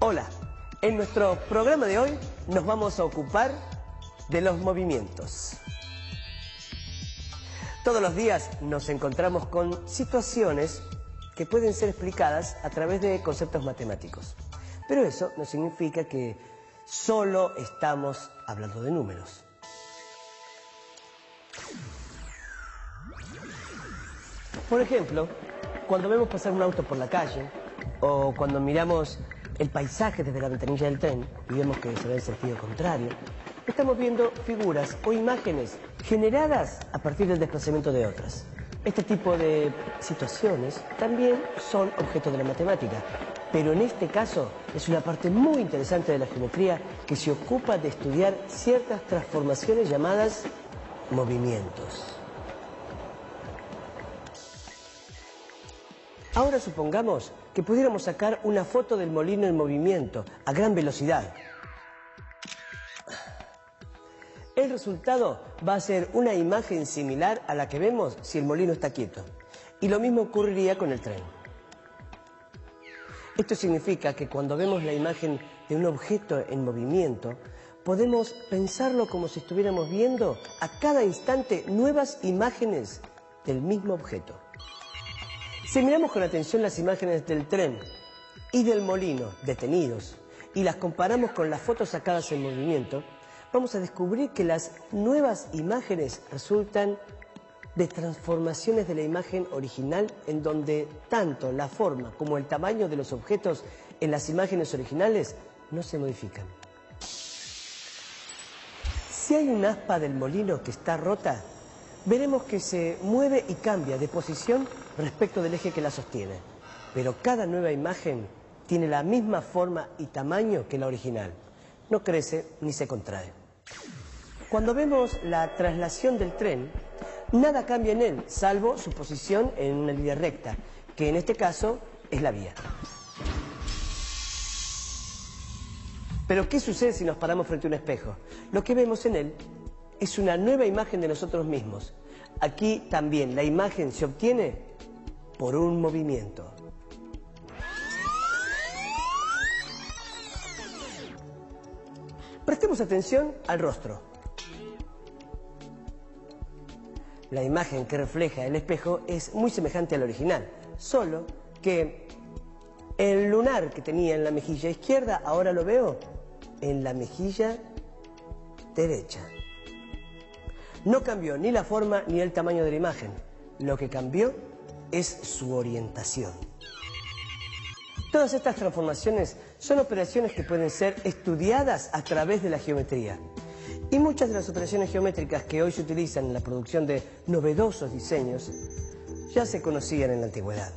Hola, en nuestro programa de hoy nos vamos a ocupar de los movimientos. Todos los días nos encontramos con situaciones que pueden ser explicadas a través de conceptos matemáticos. Pero eso no significa que solo estamos hablando de números. Por ejemplo, cuando vemos pasar un auto por la calle o cuando miramos el paisaje desde la ventanilla del tren y vemos que se va en sentido contrario, estamos viendo figuras o imágenes generadas a partir del desplazamiento de otras. Este tipo de situaciones también son objeto de la matemática, pero en este caso es una parte muy interesante de la geometría que se ocupa de estudiar ciertas transformaciones llamadas movimientos. Ahora supongamos que pudiéramos sacar una foto del molino en movimiento a gran velocidad. El resultado va a ser una imagen similar a la que vemos si el molino está quieto. Y lo mismo ocurriría con el tren. Esto significa que cuando vemos la imagen de un objeto en movimiento, podemos pensarlo como si estuviéramos viendo a cada instante nuevas imágenes del mismo objeto. Si miramos con atención las imágenes del tren y del molino detenidos y las comparamos con las fotos sacadas en movimiento, vamos a descubrir que las nuevas imágenes resultan de transformaciones de la imagen original en donde tanto la forma como el tamaño de los objetos en las imágenes originales no se modifican. Si hay un aspa del molino que está rota, veremos que se mueve y cambia de posición respecto del eje que la sostiene. Pero cada nueva imagen tiene la misma forma y tamaño que la original. No crece ni se contrae. Cuando vemos la traslación del tren, nada cambia en él, salvo su posición en una línea recta, que en este caso es la vía. Pero ¿qué sucede si nos paramos frente a un espejo? Lo que vemos en él es una nueva imagen de nosotros mismos. Aquí también la imagen se obtiene por un movimiento. Prestemos atención al rostro. La imagen que refleja el espejo es muy semejante al original, solo que el lunar que tenía en la mejilla izquierda ahora lo veo en la mejilla derecha. No cambió ni la forma ni el tamaño de la imagen. Lo que cambió es su orientación. Todas estas transformaciones son operaciones que pueden ser estudiadas a través de la geometría. Y muchas de las operaciones geométricas que hoy se utilizan en la producción de novedosos diseños ya se conocían en la antigüedad.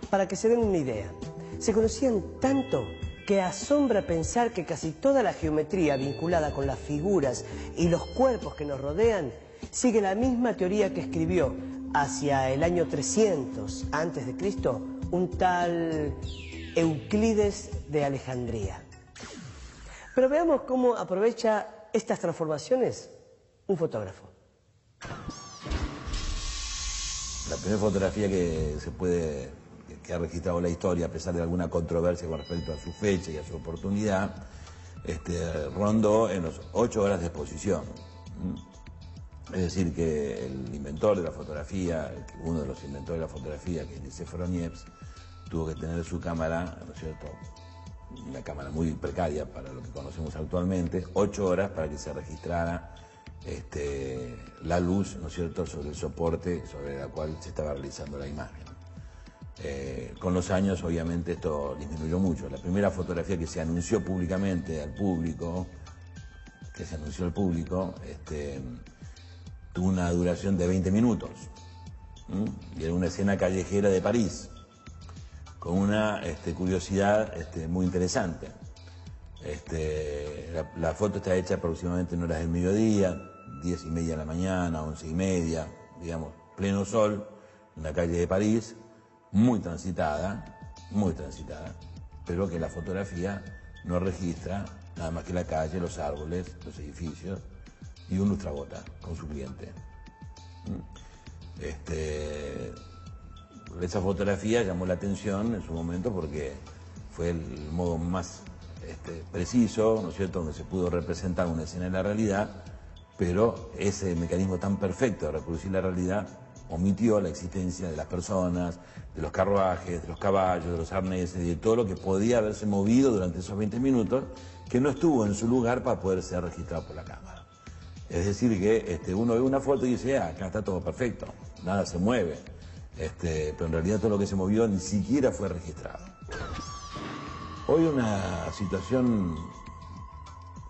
Para que se den una idea, se conocían tanto que asombra pensar que casi toda la geometría vinculada con las figuras y los cuerpos que nos rodean sigue la misma teoría que escribió hacia el año 300 a.C. un tal Euclides de Alejandría. Pero veamos cómo aprovecha estas transformaciones un fotógrafo. La primera fotografía que ha registrado la historia, a pesar de alguna controversia con respecto a su fecha y a su oportunidad, rondó en los 8 horas de exposición. Es decir, que el inventor de la fotografía, uno de los inventores de la fotografía, que es Nicéforo Niepce, tuvo que tener su cámara, ¿no es cierto?, una cámara muy precaria para lo que conocemos actualmente, 8 horas para que se registrara la luz, ¿no es cierto?, sobre el soporte sobre el cual se estaba realizando la imagen. Con los años, obviamente, esto disminuyó mucho. La primera fotografía que se anunció públicamente al público, tuvo una duración de 20 minutos. Y era una escena callejera de París, con una curiosidad muy interesante. La foto está hecha aproximadamente en horas del mediodía, 10:30 de la mañana, 11:30, digamos, pleno sol, en la calle de París, muy transitada, pero que la fotografía no registra nada más que la calle, los árboles, los edificios y un lustrabota con su cliente. Esa fotografía llamó la atención en su momento porque fue el modo más preciso, ¿no es cierto?, donde se pudo representar una escena de la realidad, pero ese mecanismo tan perfecto de reproducir la realidad omitió la existencia de las personas, de los carruajes, de los caballos, de los arneses, de todo lo que podía haberse movido durante esos 20 minutos, que no estuvo en su lugar para poder ser registrado por la cámara. Es decir que uno ve una foto y dice, acá está todo perfecto, nada se mueve, pero en realidad todo lo que se movió ni siquiera fue registrado. Hoy una situación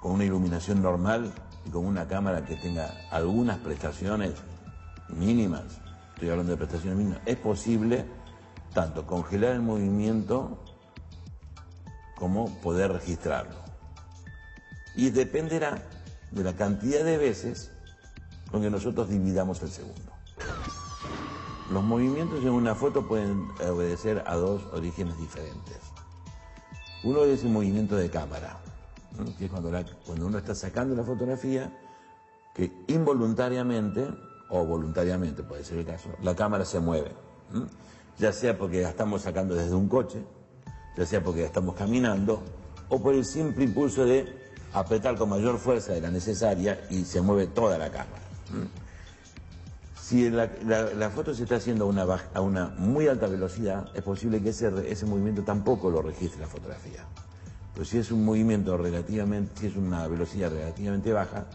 con una iluminación normal y con una cámara que tenga algunas prestaciones mínimas, estoy hablando de prestaciones mínimas, es posible tanto congelar el movimiento como poder registrarlo. Y dependerá de la cantidad de veces con que nosotros dividamos el segundo. Los movimientos en una foto pueden obedecer a dos orígenes diferentes. Uno es el movimiento de cámara, ¿no?, que es cuando uno está sacando la fotografía, que involuntariamente o voluntariamente, puede ser el caso, la cámara se mueve, ¿no?, ya sea porque la estamos sacando desde un coche, ya sea porque estamos caminando, o por el simple impulso de apretar con mayor fuerza de la necesaria y se mueve toda la cámara. Si la foto se está haciendo a una muy alta velocidad, es posible que ese movimiento tampoco lo registre la fotografía. Pero si es un movimiento si es una velocidad relativamente baja,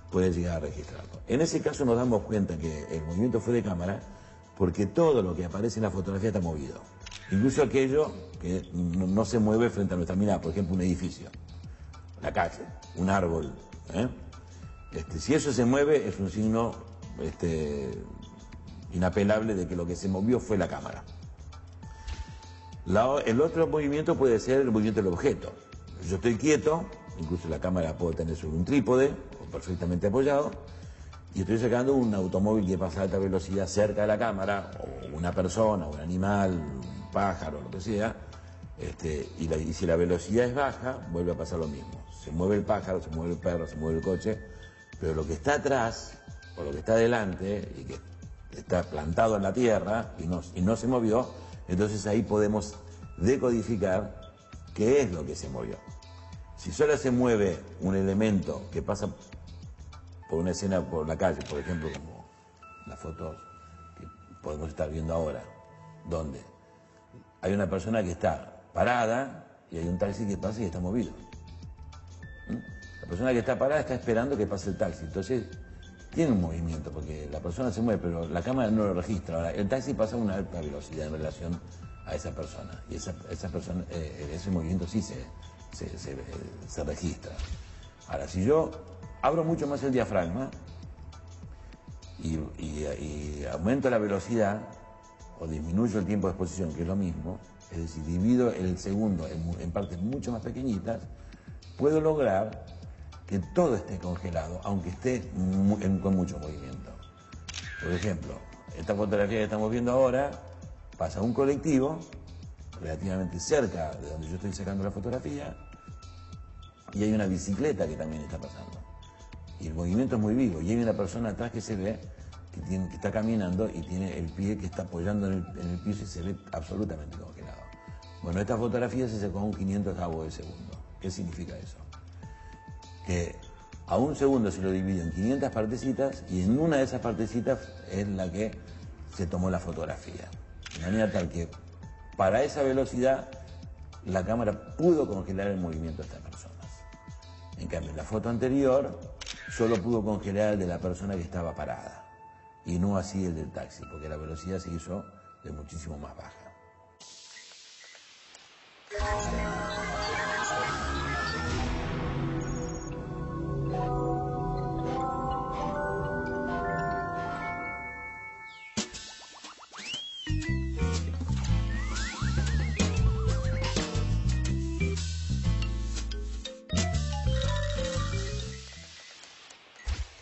puede llegar a registrarlo. En ese caso nos damos cuenta que el movimiento fue de cámara porque todo lo que aparece en la fotografía está movido. Incluso aquello que no se mueve frente a nuestra mirada, por ejemplo un edificio, la calle, un árbol. Si eso se mueve es un signo inapelable de que lo que se movió fue la cámara. El otro movimiento puede ser el movimiento del objeto. Yo estoy quieto, incluso la cámara puedo tener sobre un trípode o perfectamente apoyado, y estoy sacando un automóvil que pasa a alta velocidad cerca de la cámara, o una persona, un animal, un pájaro, lo que sea, y si la velocidad es baja, vuelve a pasar lo mismo. Se mueve el pájaro, se mueve el perro, se mueve el coche, pero lo que está atrás o lo que está delante y que está plantado en la tierra y no se movió, entonces ahí podemos decodificar qué es lo que se movió. Si solo se mueve un elemento que pasa por una escena por la calle, por ejemplo, como las fotos que podemos estar viendo ahora, donde hay una persona que está parada y hay un taxi que pasa y está movido. La persona que está parada está esperando que pase el taxi, entonces tiene un movimiento, porque la persona se mueve, pero la cámara no lo registra. Ahora, el taxi pasa a una alta velocidad en relación a esa persona, y esa persona, ese movimiento sí se registra. Ahora, si yo abro mucho más el diafragma y aumento la velocidad o disminuyo el tiempo de exposición, que es lo mismo, es decir, divido el segundo en partes mucho más pequeñitas, puedo lograr que todo esté congelado, aunque esté con mucho movimiento. Por ejemplo, esta fotografía que estamos viendo ahora, pasa un colectivo relativamente cerca de donde yo estoy sacando la fotografía, y hay una bicicleta que también está pasando. Y el movimiento es muy vivo, y hay una persona atrás que se ve que está caminando y tiene el pie que está apoyando en el piso y se ve absolutamente congelado. Bueno, esta fotografía se sacó a un 500avo de segundo. ¿Qué significa eso? Que a un segundo se lo divide en 500 partecitas y en una de esas partecitas es la que se tomó la fotografía. De manera tal que para esa velocidad la cámara pudo congelar el movimiento de estas personas. En cambio, en la foto anterior solo pudo congelar el de la persona que estaba parada y no así el del taxi, porque la velocidad se hizo de muchísimo más baja.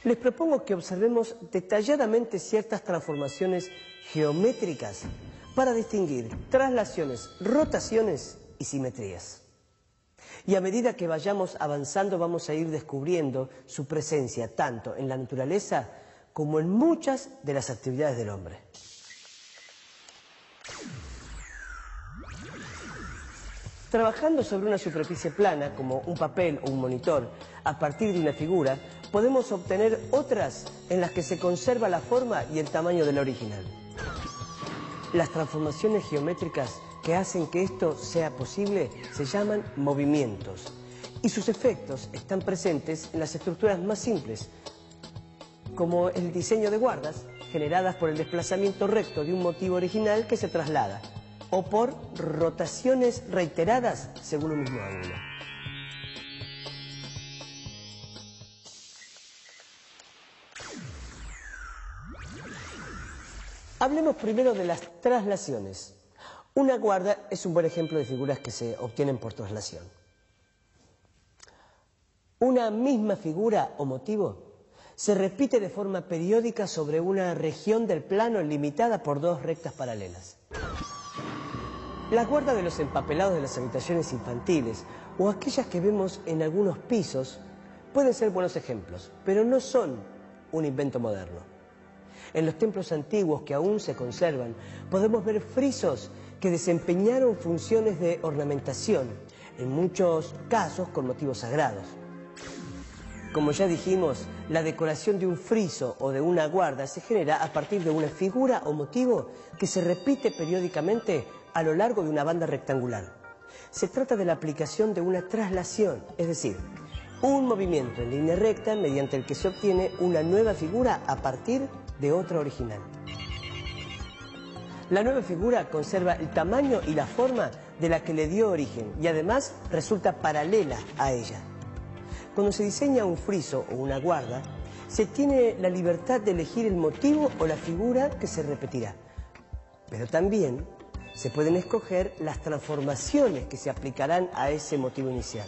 Les propongo que observemos detalladamente ciertas transformaciones geométricas para distinguir traslaciones, rotaciones y simetrías. Y a medida que vayamos avanzando vamos a ir descubriendo su presencia tanto en la naturaleza como en muchas de las actividades del hombre. Trabajando sobre una superficie plana, como un papel o un monitor, a partir de una figura, podemos obtener otras en las que se conserva la forma y el tamaño de la original. Las transformaciones geométricas que hacen que esto sea posible se llaman movimientos, y sus efectos están presentes en las estructuras más simples, como el diseño de guardas, generadas por el desplazamiento recto de un motivo original que se traslada, o por rotaciones reiteradas según un mismo ángulo. Hablemos primero de las traslaciones. Una guarda es un buen ejemplo de figuras que se obtienen por traslación. Una misma figura o motivo se repite de forma periódica sobre una región del plano limitada por dos rectas paralelas. Las guardas de los empapelados de las habitaciones infantiles o aquellas que vemos en algunos pisos pueden ser buenos ejemplos, pero no son un invento moderno. En los templos antiguos que aún se conservan, podemos ver frisos que desempeñaron funciones de ornamentación, en muchos casos con motivos sagrados. Como ya dijimos, la decoración de un friso o de una guarda se genera a partir de una figura o motivo que se repite periódicamente a lo largo de una banda rectangular. Se trata de la aplicación de una traslación, es decir, un movimiento en línea recta mediante el que se obtiene una nueva figura a partir de otra original. La nueva figura conserva el tamaño y la forma de la que le dio origen y además resulta paralela a ella. Cuando se diseña un friso o una guarda, se tiene la libertad de elegir el motivo o la figura que se repetirá. Pero también se pueden escoger las transformaciones que se aplicarán a ese motivo inicial.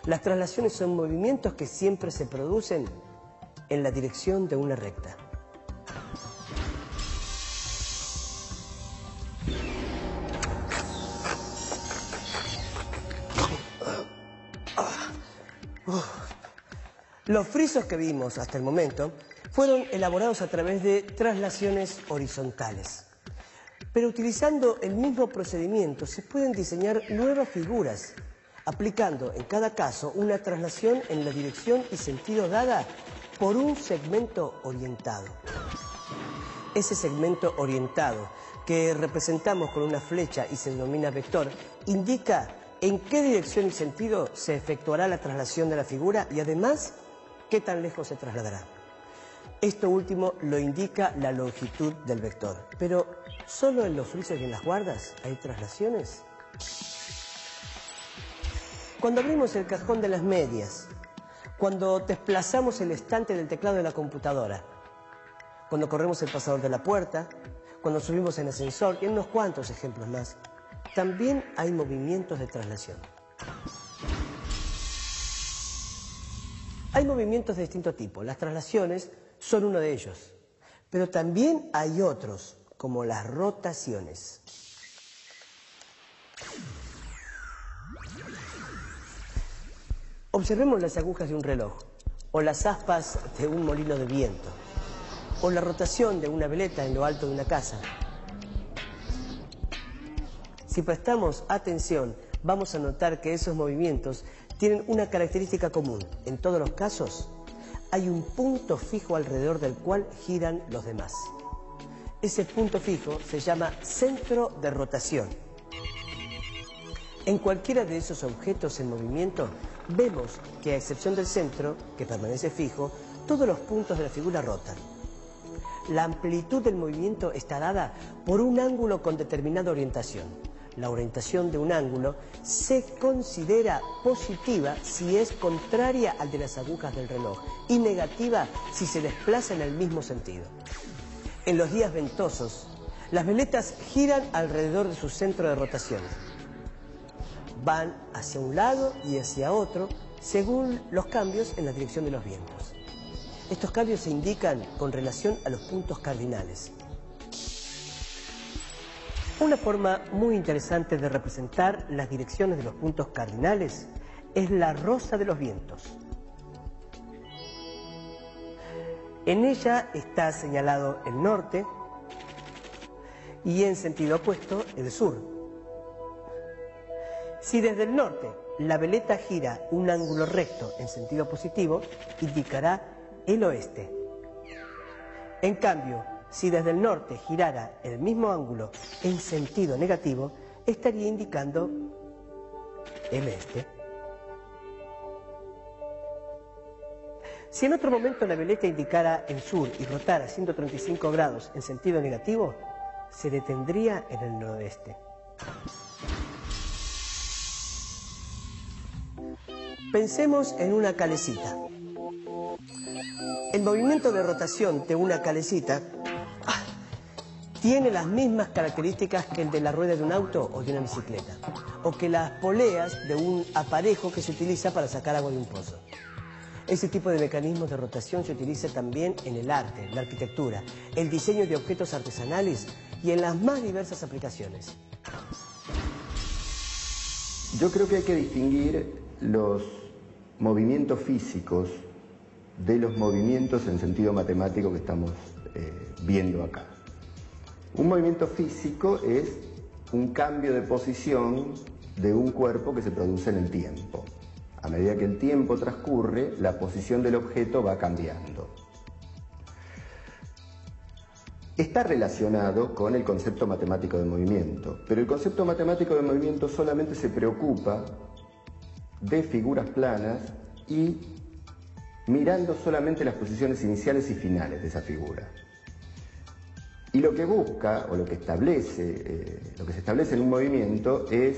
Las traslaciones son movimientos que siempre se producen en la dirección de una recta. Los frisos que vimos hasta el momento fueron elaborados a través de traslaciones horizontales. Pero utilizando el mismo procedimiento se pueden diseñar nuevas figuras, aplicando en cada caso una traslación en la dirección y sentido dada por un segmento orientado. Ese segmento orientado, que representamos con una flecha y se denomina vector, indica en qué dirección y sentido se efectuará la traslación de la figura y además qué tan lejos se trasladará. Esto último lo indica la longitud del vector. Pero, ¿solo en los frisos y en las guardas hay traslaciones? Cuando abrimos el cajón de las medias, cuando desplazamos el estante del teclado de la computadora, cuando corremos el pasador de la puerta, cuando subimos en ascensor y en unos cuantos ejemplos más, también hay movimientos de traslación. Hay movimientos de distinto tipo. Las traslaciones son uno de ellos. Pero también hay otros, como las rotaciones. Observemos las agujas de un reloj, o las aspas de un molino de viento, o la rotación de una veleta en lo alto de una casa. Si prestamos atención, vamos a notar que esos movimientos tienen una característica común. En todos los casos, hay un punto fijo alrededor del cual giran los demás. Ese punto fijo se llama centro de rotación. En cualquiera de esos objetos en movimiento, vemos que a excepción del centro, que permanece fijo, todos los puntos de la figura rotan. La amplitud del movimiento está dada por un ángulo con determinada orientación. La orientación de un ángulo se considera positiva si es contraria al de las agujas del reloj y negativa si se desplaza en el mismo sentido. En los días ventosos, las veletas giran alrededor de su centro de rotación. Van hacia un lado y hacia otro según los cambios en la dirección de los vientos. Estos cambios se indican con relación a los puntos cardinales. Una forma muy interesante de representar las direcciones de los puntos cardinales es la rosa de los vientos. En ella está señalado el norte y en sentido opuesto el sur. Si desde el norte la veleta gira un ángulo recto en sentido positivo, indicará el oeste. En cambio, si desde el norte girara el mismo ángulo en sentido negativo, estaría indicando el este. Si en otro momento la veleta indicara el sur y rotara 135 grados en sentido negativo, se detendría en el noroeste. Pensemos en una calecita. El movimiento de rotación de una calecita tiene las mismas características que el de la rueda de un auto o de una bicicleta, o que las poleas de un aparejo que se utiliza para sacar agua de un pozo. Ese tipo de mecanismos de rotación se utiliza también en el arte, la arquitectura, el diseño de objetos artesanales y en las más diversas aplicaciones. Yo creo que hay que distinguir los movimientos físicos de los movimientos en sentido matemático que estamos viendo acá. Un movimiento físico es un cambio de posición de un cuerpo que se produce en el tiempo. A medida que el tiempo transcurre, la posición del objeto va cambiando. Está relacionado con el concepto matemático de movimiento, pero el concepto matemático de movimiento solamente se preocupa de figuras planas y mirando solamente las posiciones iniciales y finales de esa figura. Y lo que busca, o lo que se establece en un movimiento es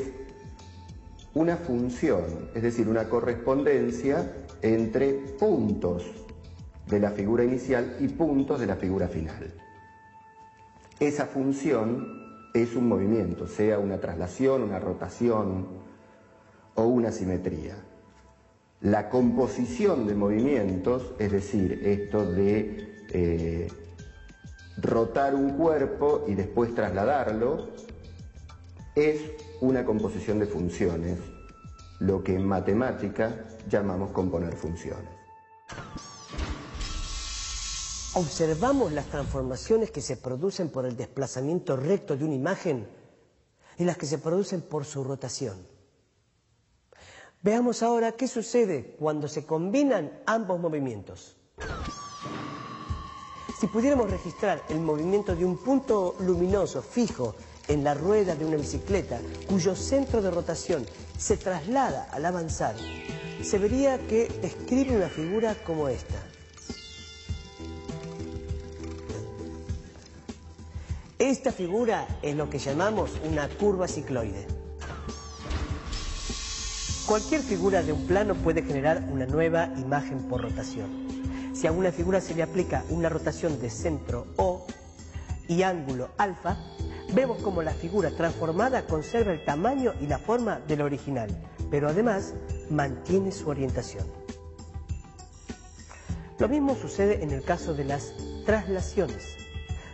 una función, es decir, una correspondencia entre puntos de la figura inicial y puntos de la figura final. Esa función es un movimiento, sea una traslación, una rotación o una simetría. La composición de movimientos, es decir, esto de rotar un cuerpo y después trasladarlo, es una composición de funciones, lo que en matemática llamamos componer funciones. Observamos las transformaciones que se producen por el desplazamiento recto de una imagen y las que se producen por su rotación. Veamos ahora qué sucede cuando se combinan ambos movimientos. Si pudiéramos registrar el movimiento de un punto luminoso fijo en la rueda de una bicicleta, cuyo centro de rotación se traslada al avanzar, se vería que describe una figura como esta. Esta figura es lo que llamamos una curva cicloide. Cualquier figura de un plano puede generar una nueva imagen por rotación. Si a una figura se le aplica una rotación de centro O y ángulo alfa, vemos como la figura transformada conserva el tamaño y la forma del original, pero además mantiene su orientación. Lo mismo sucede en el caso de las traslaciones,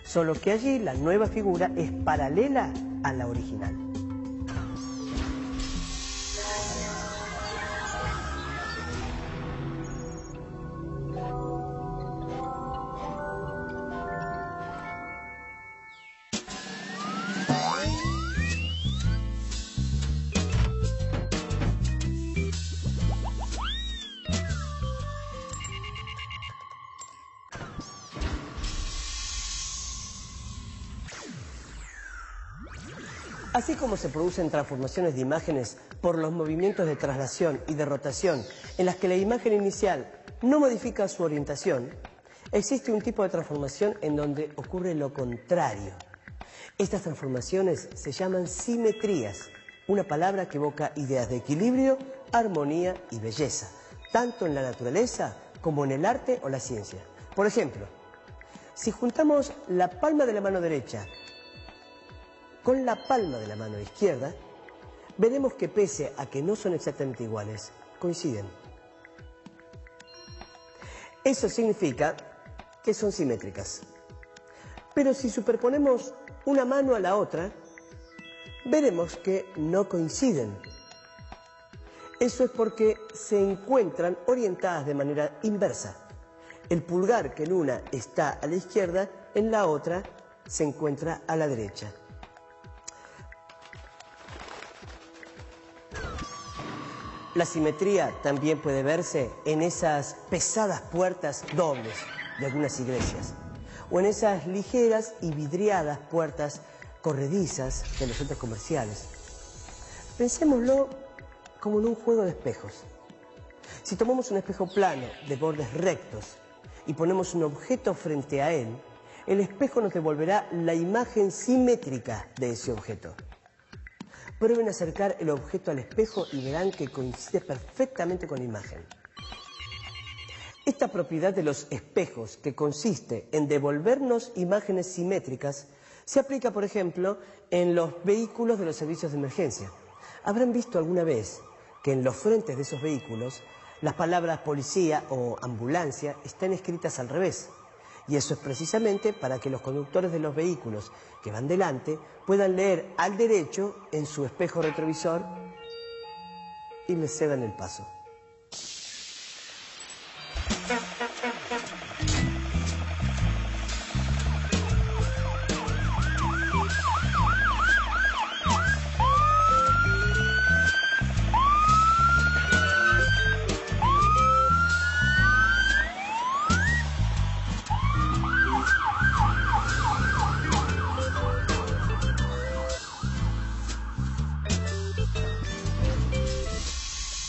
solo que allí la nueva figura es paralela a la original. Así como se producen transformaciones de imágenes por los movimientos de traslación y de rotación en las que la imagen inicial no modifica su orientación, existe un tipo de transformación en donde ocurre lo contrario. Estas transformaciones se llaman simetrías, una palabra que evoca ideas de equilibrio, armonía y belleza, tanto en la naturaleza como en el arte o la ciencia. Por ejemplo, si juntamos la palma de la mano derecha con la palma de la mano izquierda, veremos que pese a que no son exactamente iguales, coinciden. Eso significa que son simétricas. Pero si superponemos una mano a la otra, veremos que no coinciden. Eso es porque se encuentran orientadas de manera inversa. El pulgar que en una está a la izquierda, en la otra se encuentra a la derecha. La simetría también puede verse en esas pesadas puertas dobles de algunas iglesias, o en esas ligeras y vidriadas puertas corredizas de los centros comerciales. Pensémoslo como en un juego de espejos. Si tomamos un espejo plano de bordes rectos y ponemos un objeto frente a él, el espejo nos devolverá la imagen simétrica de ese objeto. Prueben acercar el objeto al espejo y verán que coincide perfectamente con la imagen. Esta propiedad de los espejos, que consiste en devolvernos imágenes simétricas, se aplica, por ejemplo, en los vehículos de los servicios de emergencia. Habrán visto alguna vez que en los frentes de esos vehículos las palabras policía o ambulancia están escritas al revés. Y eso es precisamente para que los conductores de los vehículos que van delante puedan leer al derecho en su espejo retrovisor y les cedan el paso.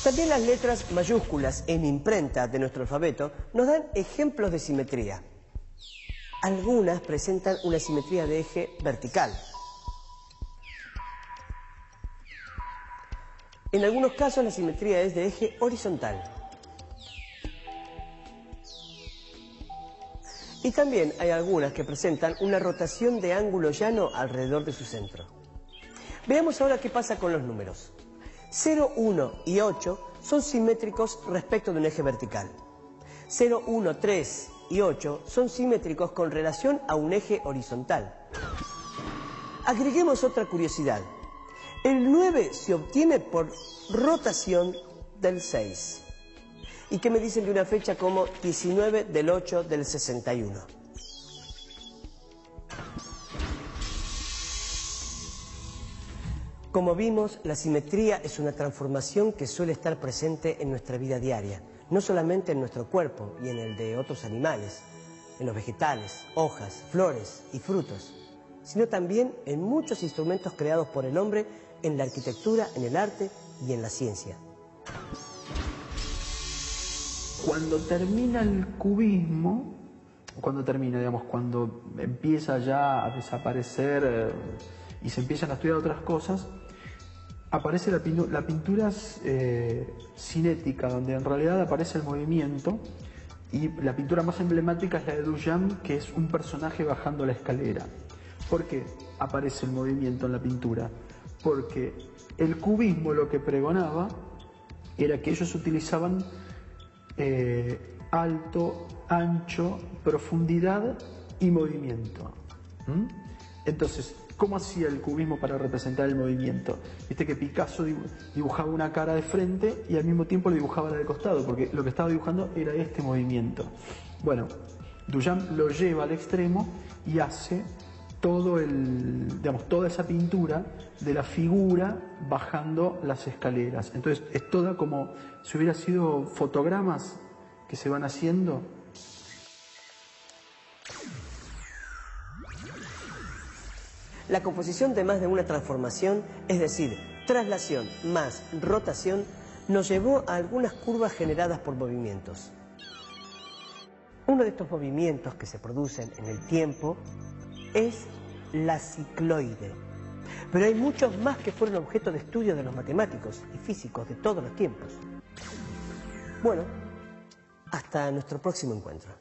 También las letras mayúsculas en imprenta de nuestro alfabeto nos dan ejemplos de simetría. Algunas presentan una simetría de eje vertical. En algunos casos la simetría es de eje horizontal. Y también hay algunas que presentan una rotación de ángulo llano alrededor de su centro. Veamos ahora qué pasa con los números. 0, 1 y 8 son simétricos respecto de un eje vertical. 0, 1, 3 y 8 son simétricos con relación a un eje horizontal. Agreguemos otra curiosidad. El 9 se obtiene por rotación del 6. ¿Y qué me dicen de una fecha como 19 del 8 del 61? Como vimos, la simetría es una transformación que suele estar presente en nuestra vida diaria, no solamente en nuestro cuerpo y en el de otros animales, en los vegetales, hojas, flores y frutos, sino también en muchos instrumentos creados por el hombre en la arquitectura, en el arte y en la ciencia. Cuando termina el cubismo, cuando empieza ya a desaparecer y se empiezan a estudiar otras cosas, aparece la pintura cinética, donde en realidad aparece el movimiento, y la pintura más emblemática es la de Duchamp, que es un personaje bajando la escalera. ¿Por qué aparece el movimiento en la pintura? Porque el cubismo lo que pregonaba era que ellos utilizaban alto, ancho, profundidad y movimiento. Entonces, ¿cómo hacía el cubismo para representar el movimiento? Viste que Picasso dibujaba una cara de frente y al mismo tiempo le dibujaba la de costado, porque lo que estaba dibujando era este movimiento. Bueno, Duchamp lo lleva al extremo y hace toda esa pintura de la figura bajando las escaleras. Entonces es toda como si hubiera sido fotogramas que se van haciendo. La composición de más de una transformación, es decir, traslación más rotación, nos llevó a algunas curvas generadas por movimientos. Uno de estos movimientos que se producen en el tiempo es la cicloide. Pero hay muchos más que fueron objeto de estudio de los matemáticos y físicos de todos los tiempos. Bueno, hasta nuestro próximo encuentro.